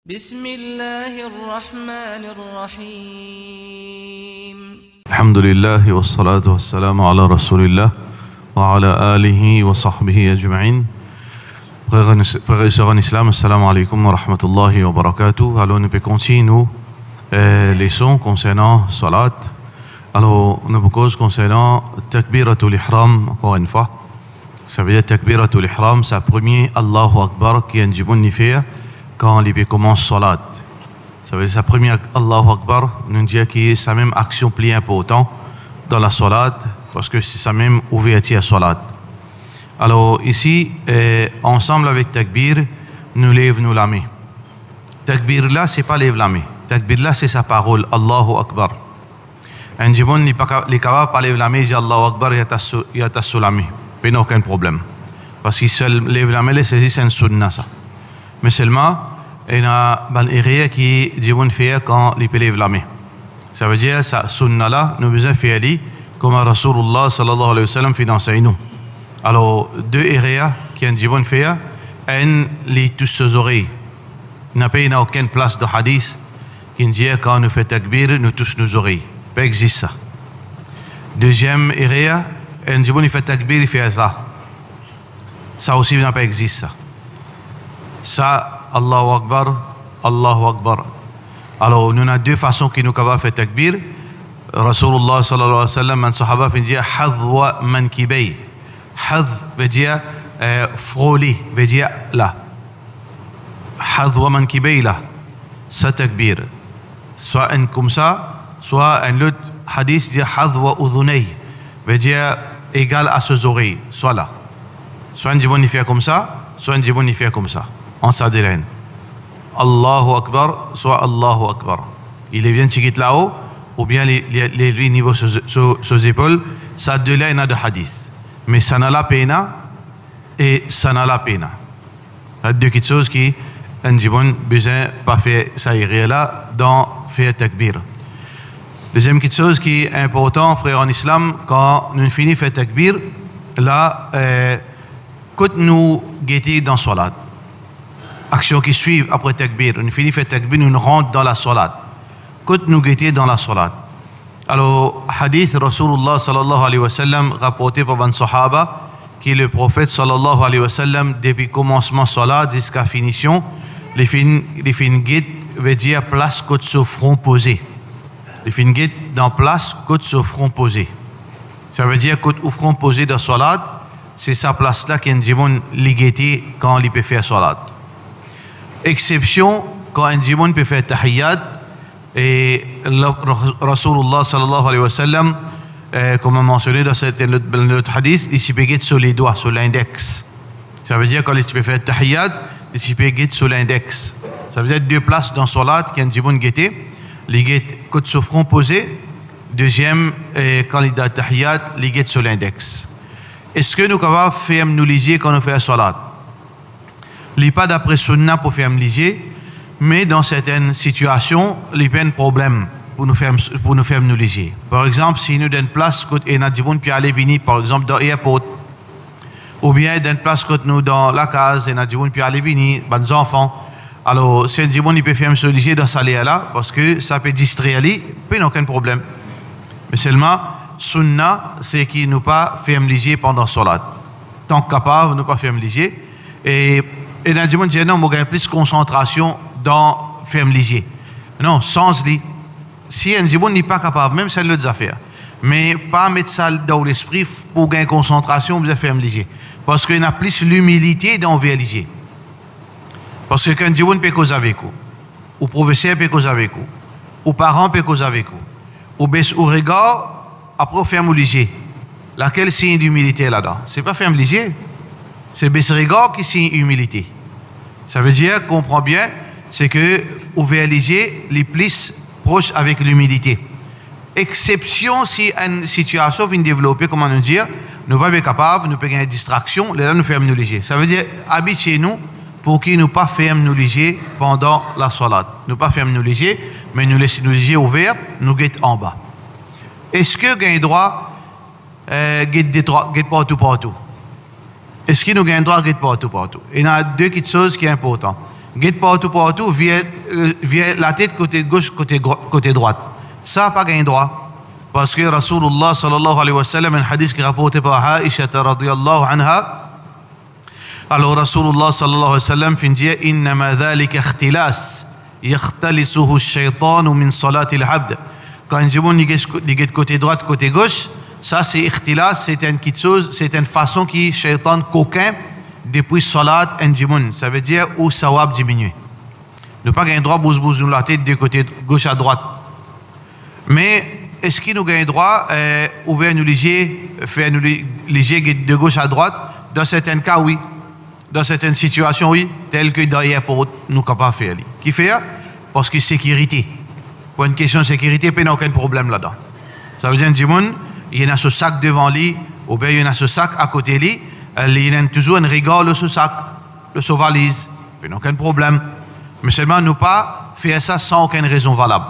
بسم الله الرحمن الرحيم الحمد لله والصلاة والسلام على رسول الله وعلى آله وصحبه أجمعين. Frères et sœurs en islam, assalamu alaikum wa rahmatullahi wa barakatuh. Alors nous pouvons continuer nos leçons concernant salat. Alors nous pouvons concernant takbiratul ihram encore une fois. Ça veut dire takbiratul ihram, c'est le premier Allahu Akbar qui est un faire quand il commence salat. Ça veut dire sa première Allahu Akbar, nous dit que c'est la même action plus importante dans la salat parce que c'est sa même ouverture à salat. Alors ici, ensemble avec takbir, nous lèvons la main. Takbir là, c'est pas lève la main. Takbir là, c'est sa parole, Allahu Akbar. Un jibon n'est pas capable de lever la main, il dit Allahu Akbar, il y a ta la main. Il n'y a aucun problème. Parce qu'il se lève la main, c'est un sunna ça. Mais seulement, il y a un area qui jibon fait quand il peut lever la main. Ça veut dire, ça sunna là, nous besoin faire comme Rasulullah sallallahu alayhi wa sallam fait d'enseigner nous. Alors, deux areas qui ont jibon fait, un les tous ses oreilles. Il n'y a aucune place de hadith qui dit quand nous faisons takbir, nous tous nos oreilles. Pas existe ça. Deuxième area, un jibon il fait takbir, il fait ça. Ça aussi n'a pas existe ça. Ça, Allahu Akbar, Allahu Akbar. Alors, nous avons deux façons qui nous capables de faire takbir. Rasulullah sallallahu alayhi wa sallam, un sahaba fait dire hadwa mankibay. Hadh veut dire frôler, veut dire là. Hadwa mankibay là. Ça takbir. Soit un comme ça, soit un autre hadith dit hadwa udhunay, veut dire égal à ses oreilles, soit là. Soit un jibon il fait comme ça, soit un jibon il fait comme ça. En sadelaine. Allahu Akbar, soit Allahu Akbar. Il est bien tigit là-haut, ou bien les niveaux sur épaules, ça de là il y a de hadith. Mais ça n'a la peine et ça n'a la peine. Il y a deux petites choses qui un jibon besoin pas faire ça irait là dans faire takbir. Deuxième petite chose qui est important, frère en islam, quand nous finissons faire takbir, là, quand nous guettons dans salat, action qui suit après takbir, nous finissons faire takbir, nous rentrons dans la salat. Quand nous guettons dans la salat. Alors, hadith Rasulullah sallallahu alayhi wa sallam rapporté par un sahaba qui le prophète sallallahu alayhi wa sallam depuis commencement salat jusqu'à finition, les fin guet veut dire place côté sur front posé. Les fin guet dans place côté sur front posé. Ça veut dire côté au front posé de salat, c'est sa place là qui est un ligété quand il peut faire salat. Exception quand un jibon peut faire tahiyyat et Rasulullah sallallahu alayhi wa sallam comme on mentionné dans notre hadith, il peut guetter sur les doigts, sur l'index. Ça veut dire quand il peut faire tahiyyat, il peut guetter sur l'index. Ça veut dire deux places dans salat qui ont un jibon guetté, les guette côté sur front posé. Deuxième, quand il a tahiyyat, les guette sur l'index. Est-ce que nous pouvons faire nous liser quand on fait la salat? Il n'y a pas d'après sunna pour faire liser, mais dans certaines situations, il y a un problème pour nous faire nous liser. Par exemple, si nous avons une place et nous avons pu aller venir, par exemple, dans l'aéroport, ou bien dans une place que nous dans la case et nous avons pu aller venir, les enfants, alors si nous avons pu faire nous liser dans cette là parce que ça peut distraire, il n'y a aucun problème. Mais seulement, sunna, c'est qu'il ne pas faire liser pendant salat. Tant capable, ne pas faire liser. Et dans le monde, non, on a plus de concentration dans faire liser. Non, sans lit. Si un jibon n'est pas capable, même c'est l'autre affaire, mais pas mettre ça dans l'esprit pour gagner concentration, vous faire liser. Parce qu'il y a plus l'humilité dans faire liser. Parce que quand jibon peut causer avec vous, ou professeur peut causer avec vous, ou parent peut causer avec vous, ou baisse au regard, après faire liser. Laquelle signe d'humilité là-dedans? C'est pas faire liser. C'est baisse regard qui signe humilité. Ça veut dire, comprends bien, c'est que ouvrir les yeux, les plus proches avec l'humilité. Exception si une situation vient développer, comment nous dire, nous ne sommes pas capables, nous pouvons une distraction, là nous fermons nos légers. Ça veut dire, habituez-nous pour qu'ils nous pas ferment nos légers pendant la salat. Nous pas ferment nos légers, mais nous laissons nos légers ouverts, nous guettons en bas. Est-ce que vous avez droit guetter partout? Est-ce qu'il nous gagne droit à guetter partout? Il y a deux petites choses qui sont importantes. Guette partout, vient la tête côté gauche, côté droite. Ça n'a pas gagné droit. Parce que Rasulullah sallallahu alayhi wa sallam, un hadith qui est rapporté par Aisha radiyallahu anha, alors Rasulullah sallallahu alayhi wa sallam fin dire innama dhalika ikhtilas yakhtalisuhu ash-shaytanu min salati al-abd. Quand un jibon dit côté droite, côté gauche, ça c'est ikhtilas, c'est une petite chose, c'est une façon qui shaytan coquin depuis salat un jibon. Ça veut dire où sawab diminue. Ne pas gagner droit bouse la tête de côté gauche à droite. Mais est-ce qu'il nous gagne droit ouvrir nous léger, faire nous léger de gauche à droite? Dans certains cas, oui. Dans certaines situations, oui. Tel que dans l'aéroport, nous ne pouvons pas faire. Qui fait? Parce que sécurité. Pour une question de sécurité, il n'y a aucun problème là-dedans. Ça veut dire que il y a ce sac devant lui, ou bien il y a ce sac à côté de lui, il y a toujours un regard de ce sac, de ce valise. Il n'y a aucun problème. Mais seulement, nous ne pouvons pas faire ça sans aucune raison valable.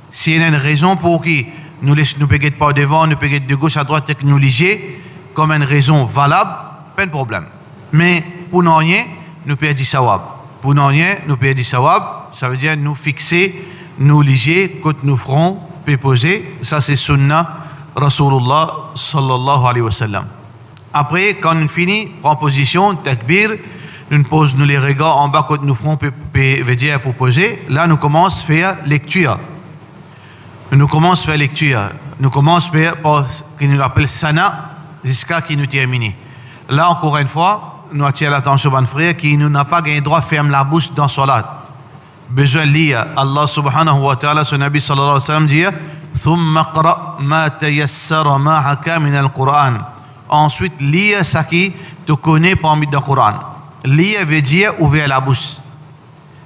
S'il y a une raison pour qui nous ne pouvons pas devant, nous pouvons de gauche à droite et que nous léger, comme une raison valable, pas de problème. Mais pour nous rien, nous pouvons dire sawab. Pour nous rien, nous pouvons dire sawab, ça veut dire nous fixer, nous léger, quand nous ferons, puis poser. Ça c'est sunnah Rasulullah sallallahu alayhi wa sallam. Après, quand nous finissons, prend position, takbir, nous posons les regards en bas quand nous ferons, veut dire pour poser. Là, nous commençons à faire lecture. Nous commençons à faire lecture. Nous commençons à faire ce qu'on nous appelle sana jusqu'à ce qu'il nous termine. Là, encore une fois, nous attirons l'attention, mon frère, qui n'a pas gagné droit de fermer la bouche dans salat. Besoin de lire. Allah subhanahu wa ta'ala, son Nabi sallallahu alayhi wa sallam dit ثم اقرأ ما تيسر معك من القرآن. Ensuite, lire ce qui te connaît parmi dans le Coran. Lire veut dire ouvrir la bouche.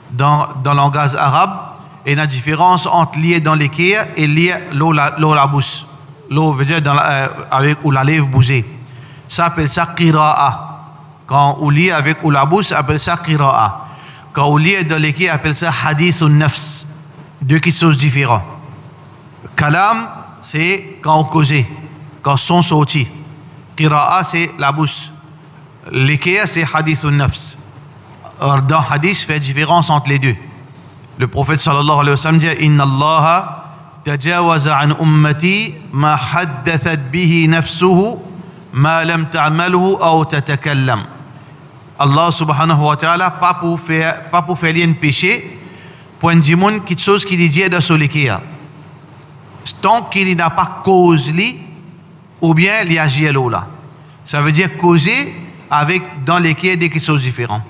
Dans le langage arabe, il y a une différence entre lire dans l'équerre et lire l'eau la bouche. L'eau veut dire avec où la lèvre bouger. Ça appelle ça qira'a. Quand on lit avec où la bouche, appelle ça qira'a. Quand on lit dans l'équerre, appelle ça hadithun nafs. Deux choses différentes. Kalam, c'est quand on cause, quand son sorti. Qira'a, c'est la bouche. L'équerre, c'est hadithun nafs. Dans hadith, fait différence entre les deux. Le prophète sallallahu alayhi wa sallam dit inna Allah tajawaza an ummati ma haddathat bihi nafsuhu ma lam ta'malhu aw tatakallam. Allah subhanahu wa ta'ala pas pour faire un péché pour un dimon quelque chose qui dit dans son l'équerre. Tant qu'il n'a pas cause li ou bien il agit là. Ça veut dire causer avec dans l'équerre des choses différentes.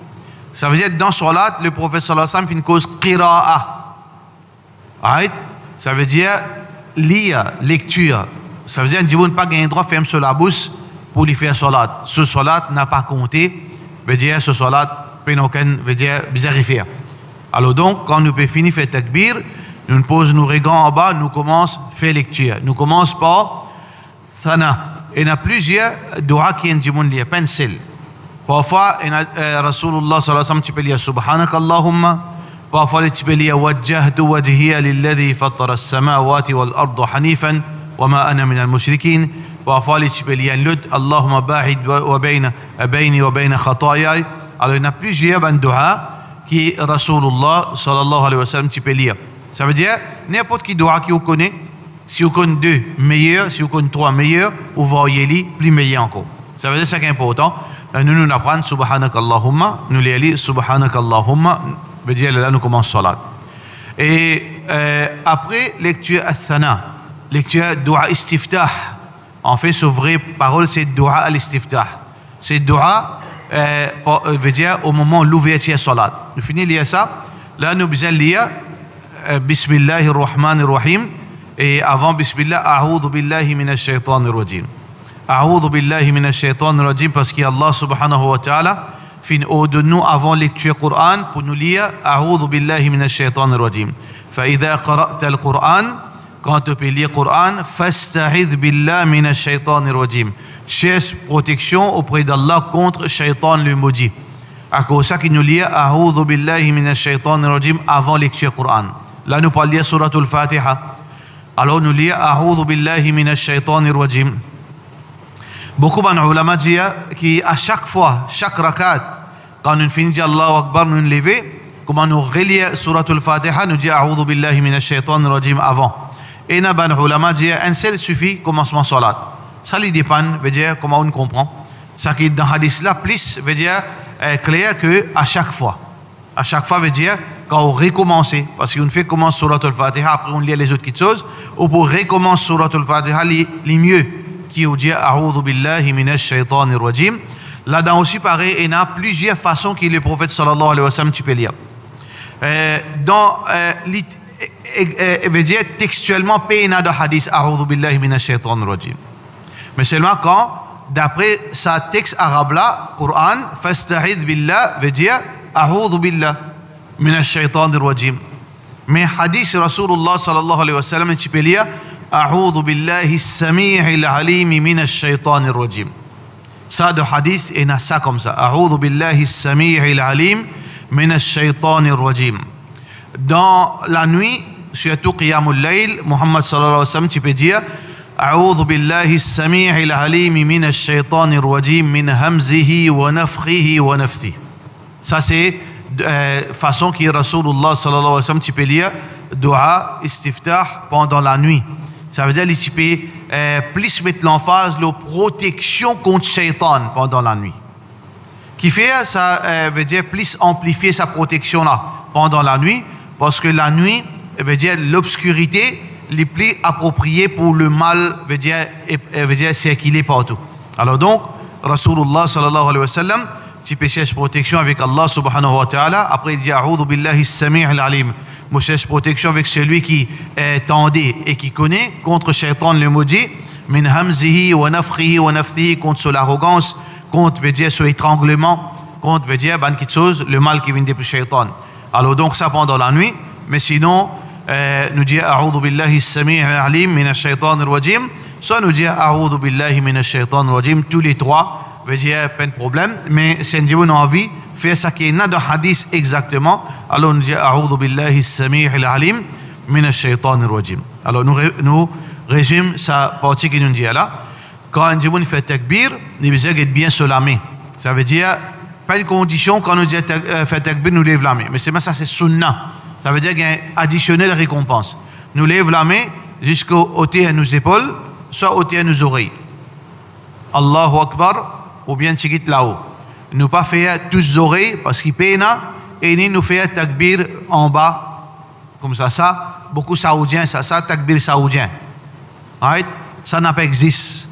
Ça veut dire dans salat, le prophète sallallahu alayhi wa sallam fait une cause qira'a. Right? Ça veut dire lire, lecture. Ça veut dire que ne pas gagner droit de fermer sur la bouche pour lui faire salat. Ce salat n'a pas compté, veut dire ce salat veut dire bizarrifier. Alors donc, quand nous pouvons finir faire takbir, nous posons nos regards en bas, nous commençons à faire lecture. Nous commençons par thana. Il y a plusieurs doigts qui ont dit pas une seule. Parfois, Rasulullah sallallahu alayhi wa sallam tu peux lire Subhanak Allahumma. Parfois, tu peux lire Wajjahtu wajhiya lilladhi fattara as-samawati wal arda hanifan wa ma ana min al-mushrikin. Parfois, tu peux lire Lud Allahumma ba'id wa bayni wa bayna khatayai. Alors, il y a plusieurs doigts qui Rasulullah sallallahu alayhi wa sallam tu peux lire. Ça veut dire, n'importe qui doigt qui vous connaît, si vous connaissez deux meilleurs, si vous connaissez trois meilleurs, vous voyez les plus meilleurs encore. Ça veut dire c'est important. Nous apprenons Subhanak Allahumma, nous les lisons Subhanak Allahumma, veut dire là nous commençons salat. Et après, lecture al-thana, lecture dua istiftah. En fait, ce vrai parole, c'est dua al-istiftah. C'est dua, veut dire au moment de l'ouverture salat. Nous finissons de lire ça. Là, nous besoin lire Bismillahir Rahmanir Rahim. Et avant Bismillah, A'udhu billahi minash shaitanir rajim. A'udhu billahi minash shaitanir rajim parce qu'Allah subhanahu wa ta'ala fin de nous avant lecture Coran pour nous lire A'udhu billahi minash shaitanir rajim. فإذا قرأت القرآن quand tu peux lire Coran فاستعذ بالله من الشيطان الرجيم. Cherche protection auprès d'Allah contre shaitan le maudit. À cause ça qu'il nous lit A'udhu billahi minash shaitanir rajim avant lecture Coran. Là nous parlons lire suratul Fatiha. Alors nous lisons A'udhu billahi minash shaitanir rajim. Beaucoup d'ulama disent qu'à chaque fois, chaque rakat, quand nous finissons Allahu Akbar, nous nous levons, comment nous relire Surat al-Fatiha, nous dit A'udhu billahi minash shaitanir rajim avant. Et na ban ulama dit un seul suffit commencement salat. Ça lui dépend, veut dire comment on comprend. Ça qui dans hadith là plus veut dire clair que à chaque fois veut dire quand on recommence, parce qu'on fait commence Surat al-Fatiha, après on lit les autres choses, ou pour recommencer Surat al-Fatiha, les mieux, qui on dit A'udhu billahi minash shaitanir rajim. Là-dedans aussi, pareil, il y a plusieurs façons que le prophète sallallahu alayhi wa sallam peut lire. Veut dire textuellement, il y a dans hadith A'udhu billahi minash shaitanir rajim. Mais seulement quand, d'après sa texte arabe là, Coran, Fasta'idh billah, veut dire A'udhu billah minash shaitanir rajim. Mais hadith Rasulullah sallallahu alayhi wa sallam, tu peux lire A'udhu billahi as-sami'il alim minash shaitanir rajim. Ça de hadith, il y a ça comme ça. A'udhu billahi as-sami'il alim minash shaitanir rajim. Dans la nuit, surtout Qiyamul Layl, Muhammad sallallahu alayhi wa sallam, tu peux dire أعوذ بالله السميع العليم من الشيطان الرجيم من همزه ونفخه ونفثه. Ça c'est façon qui Rasulullah sallallahu alayhi wa sallam tu peux lire dua istiftah pendant la nuit. Ça veut dire que tu peux plus mettre l'emphase la protection contre Shaitan pendant la nuit. Qui fait ça veut dire plus amplifier sa protection là pendant la nuit, parce que la nuit veut dire l'obscurité les plus appropriés pour le mal veut dire circuler partout. Alors donc Rasulullah sallallahu alayhi wa sallam tu peux chercher protection avec Allah subhanahu wa ta'ala. Après il dit A'udhu billahi as-sami'il alim, moi cherche protection avec celui qui tendait et qui connaît contre shaitan le maudit, min hamzihi wa nafkhihi wa nafthihi, contre sur l'arrogance, contre veut dire sur l'étranglement, contre veut dire ban quelque chose le mal qui vient depuis shaitan. Alors donc ça pendant la nuit, mais sinon nous dit A'udhu billahi as-sami'il alim minash shaitanir rajim, soit nous dit A'udhu billahi minash shaitanir rajim, tous les trois veut dire pas de problème, mais si on a envie faire ça qui est dans le hadith exactement, alors nous dit A'udhu billahi as-sami'il alim minash shaitanir rajim. Alors nous résume sa partie qui nous dit là, quand on fait takbir, il besoin d'être bien sur la main. Ça veut dire pas une condition quand nous dit fait takbir nous lève la main, mais c'est ça c'est sunnah. Ça veut dire qu'il y a une additionnelle récompense. Nous lève la main jusqu'au ôter à nos épaules, soit ôter à nos oreilles. Allahu Akbar, ou bien tigit là-haut. Nous pas faire tous les oreilles parce qu'il peine, et nous faire takbir en bas, comme ça, beaucoup saoudiens, ça, takbir saoudien. Right? Ça n'a pas existé.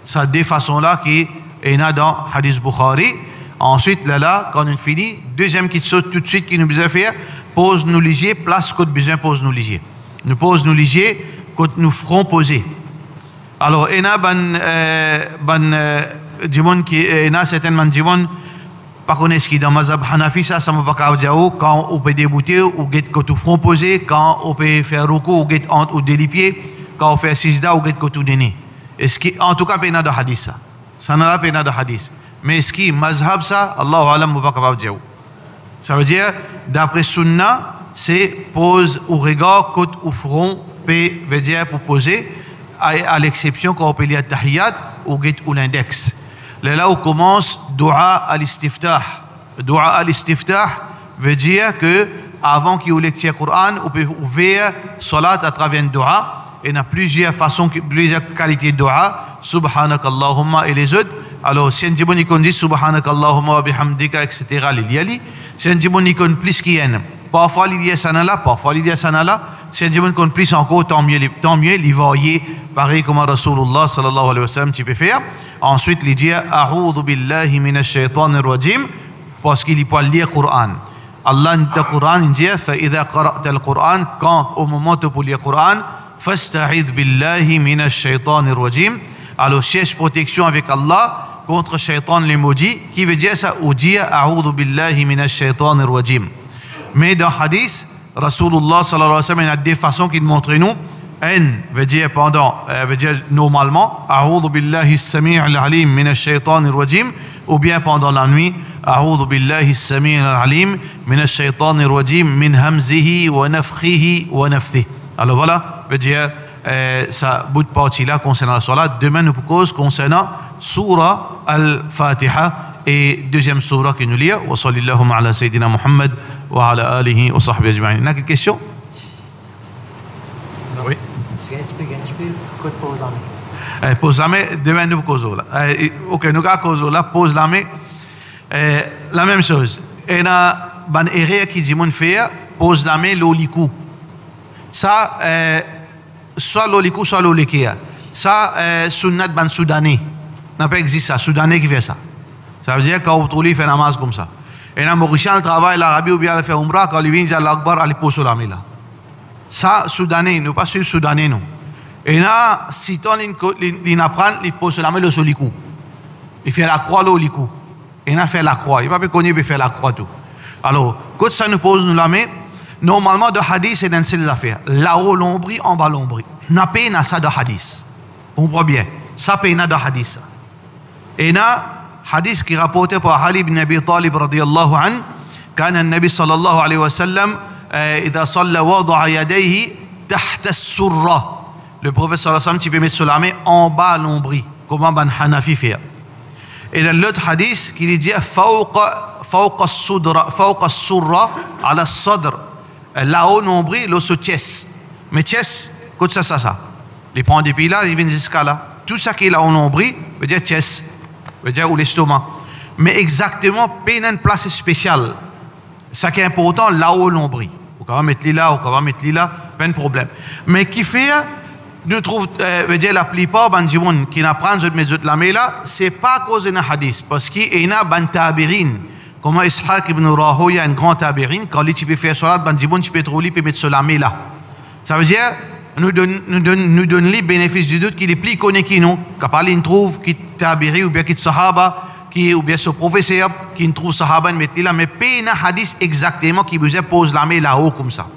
Ça, des façons-là qui est dans Hadith Bukhari. Ensuite, là, quand on finit, deuxième qui saute tout de suite, qui nous besoin faire, pose nous ligier, place côté besoin pose nous ligier. Nous pose nous ligier, côté nous front posé. Alors, il y a certainement des gens pas connaissent qui dans Mazhab Hanafi, ça m'a pas dire quand on peut débouter ou get côté front posé, quand on peut faire ruku ou get entre ou des pieds, quand on fait sijda ou get côté déni. Est-ce qui en tout cas il y a de hadith ça. Ça n'a pas de hadith. Mais est-ce qui mazhab ça, Allahu alam m'a pas dire. Ça veut dire d'après Sunna, c'est pose ou regard, côte ou front, P veut dire pour poser, à l'exception quand on peut lire Tahiyat ou get ou l'index. Là où commence Dua al-Istiftah. Dua al-Istiftah veut dire que avant qu'il y ait lecture du Coran, on peut ouvrir Salat à travers une Dua. Il y a plusieurs façons, plusieurs qualités de Dua. Subhanakallahumma et les autres. Alors, si on dit Subhanakallahumma wa bihamdika, etc., l'il si on dit plus qu'il y a, parfois il y a ça là, parfois il y a ça là. Si on dit plus encore, tant mieux, il voyait, pareil comme Rasulullah sallallahu alayhi wa sallam, tu peux faire. Ensuite, il dit A'udhu billahi minash shaitanir rajim, parce qu'il peut lire le Coran. Allah dans le Coran, il dit فَإِذَا قَرَأْتَ الْقُرْآنَ, quand au moment où tu lis le Coran, فَاسْتَعِذْ بِاللَّهِ مِنَش شَيْطَانِ الرَّجِيمِ, alors cherche protection avec Allah contre Shaitan les maudits, qui veut dire ça, ou dire A'udhu billahi minash shaitanir rajim. Mais dans Hadith, Rasulullah sallallahu alayhi wa sallam, il y a des façons qu'il montre nous. Un veut dire veut dire normalement, A'udhu billahi as-sami'il alim minash shaitanir rajim, ou bien pendant la nuit, A'udhu billahi as-sami'il alim minash shaitanir rajim min hamzihi wa nafkhihi wa nafthihi. Alors voilà, veut dire ça bout de partie là concernant la salat. Demain nous cause concernant Surah Al-Fatiha et deuxième surah que nous lisons. Wa sallallahu ala sayyidina Muhammad وعلى آله وصحبه أجمعين. Il y a une question? Oui. Pose la main, demain nous causons là. Ok, nous causons là, pose la main. La même chose. Et na ban erreur qui dit mon faire, pose la main l'oliku. Ça, soit l'oliku, soit l'olikia. Ça, sunnat ban soudanais. N'a pas existé ça. Soudanais qui fait ça. Ça veut dire quand vous trouvez fait namaz comme ça. Et na Mauricien travaille l'Arabie ou bien il fait umrah quand il vient à l'Akbar, il pose la main là. Ça, soudanais, nous pas suivre soudanais nous. Et là, si on apprend, il pose la main le soliku. Il fait la croix le liku. Il a fait la croix. Il ne va pas connaître, il fait la croix tout. Alors, quand ça nous pose la main, normalement, de hadith, c'est dans ces affaires. Là-haut, l'ombri, en bas, l'ombri. N'a pas na ça de hadith. Vous comprenez bien? Ça paye na de hadith. Et na, hadith qui est rapporté par Ali ibn Abi Talib, radiyallahu anhu, كان النبي صلى الله عليه وسلم إذا صلى وضع يديه تحت السرة. Le prophète sallallahu alayhi wa sallam, tu peux mettre sur la main en bas l'ombri, comment ban Hanafi fait. Et dans l'autre hadith, qui dit فوق السرة على الصدر, là-haut l'ombri, le sous chest. Mais chest, qu'est-ce que c'est ça? Les prend depuis là, ils viennent jusqu'à là. Tout ça qui est là au nombril veut dire chest, veut dire ou l'estomac. Mais exactement, pas une place spéciale. Ça qui est important, là-haut l'ombri. On va mettre là, on va mettre là, pas de problème. Mais qui fait, nous trouvons, veut dire la plupart des gens qui n'apprennent de mettre la main là, c'est pas à cause d'un hadith, parce qu'il y a un tabirin, comme Ishaq ibn Rahoya, un grand tabirin, quand tu peux faire salat, des gens tu peux trouver, peut mettre sur la main là. Ça veut dire, nous donne les bénéfices du doute qu'il est plus connu que nous, quand il trouve qui tabiri ou bien qui sahaba, ou bien ce professeur qui trouve sahaba mettre là, mais pas un hadith exactement qui vous pose la main là-haut comme ça.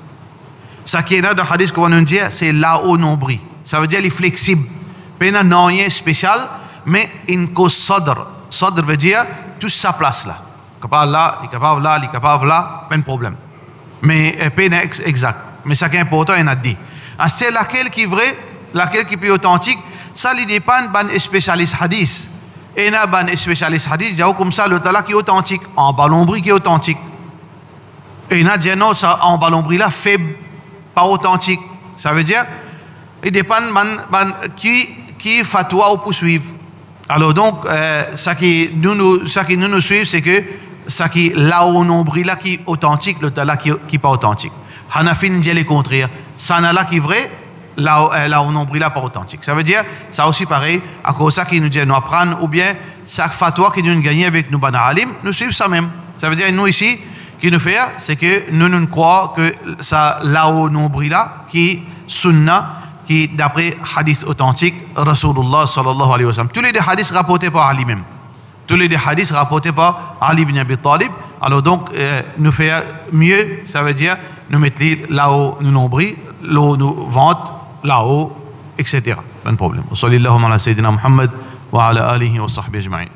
Ça qui est là dans le hadith qu'on va nous dire, c'est là-haut nombril. Ça veut dire les flexibles. Pas un rien spécial, mais une cause sadr. Sadr veut dire toute sa place là. Capable là, il est capable là, il est capable là, pas de problème. Mais pas exact. Mais ça qui est important, il a dit. C'est laquelle qui est vrai, laquelle qui est plus authentique, ça lui dépend d'un spécialiste hadith. Et il y a un spécialiste hadith, il y a comme ça le talak qui est authentique, en ballon-bris qui est authentique. Et il y a dit non, ça en ballon-bris là, faible, pas authentique. Ça veut dire, il dépend qui fatwa ou poursuivre. Alors donc, ça qui nous suit, c'est que ça qui là au nombril là qui est authentique, le talak qui n'est pas authentique. Hanafi nous dit le contraire. Ça n'a là qui est vrai, là au nombril là pas authentique. Ça veut dire, ça aussi pareil, à cause de ça qui nous dit nous apprendre, ou bien ça fatwa qui nous gagne avec nous bana alim, nous suivons ça même. Ça veut dire nous ici, qui nous fait, c'est que nous croyons que ça là au nombril là qui sunna, qui d'après hadith authentique, Rasulullah sallallahu alayhi wa sallam. Tous les hadiths rapportés par Ali même. Tous les hadiths rapportés par Ali ibn Abi Talib. Alors donc, nous faire mieux, ça veut dire nous mettre là-haut nous nombril, là-haut nous ventre, là-haut, etc. Pas de problème. Wa sallallahu ala sayyidina Muhammad wa ala alihi wa sahbihi ajma'in.